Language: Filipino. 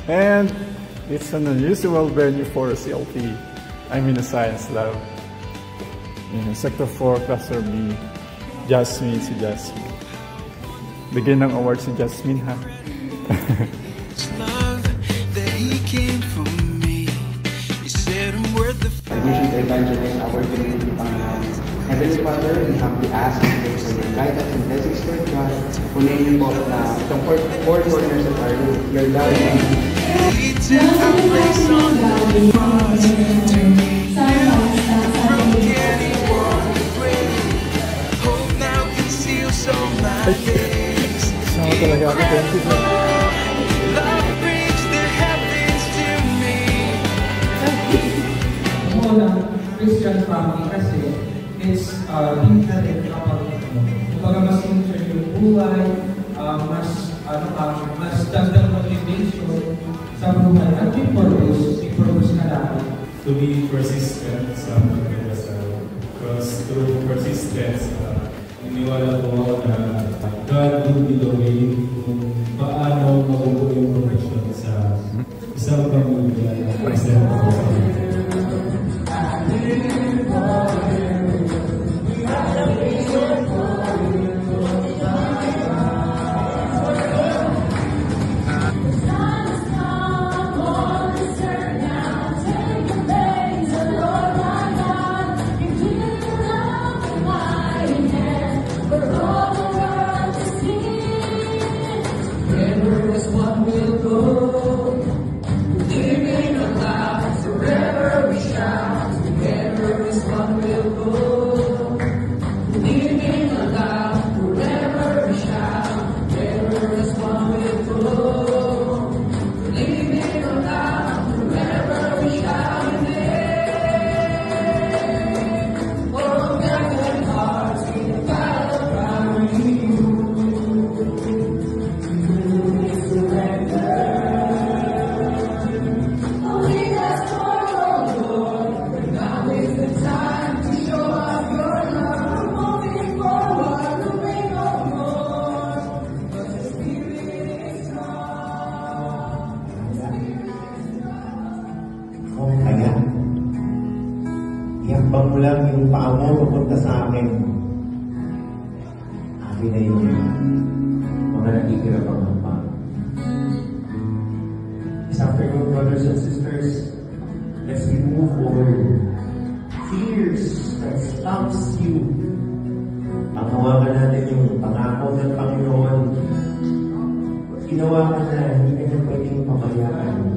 And it's an unusual venue for CLT. I'm in a science lab. In Sector 4, Cluster B, Jasmine, si Jasmine. Bigyan ng award si Jasmine, ha? Admission to Evangelist, our community Panginoon. Heavenly Father, we humbly ask and pray for your guidance and blessings, Lord God. Kunin niyo po na itong four corners of our room, your love and Sama talaga ako, thank you. Christian family kasi it's hinted kapag mas interest yung buhay, mas dagdag motivation sa buhay at may purpose na dapat. To be persistent sa pagkakasal. Because through persistence, iniwala ko na God will be the way kung paano mabubuo yung profession sa isang pamilya na present ko sa Ihambang mo lang yung paa mo papunta sa akin. Akin na yun. Mga nakikira pang hambang. This afternoon, brothers and sisters, let's move forward. Fears that stops you. Panghawakan natin yung pangako ng Panginoon. Ginawa ka na, hindi ka na pwedeng pabayaan.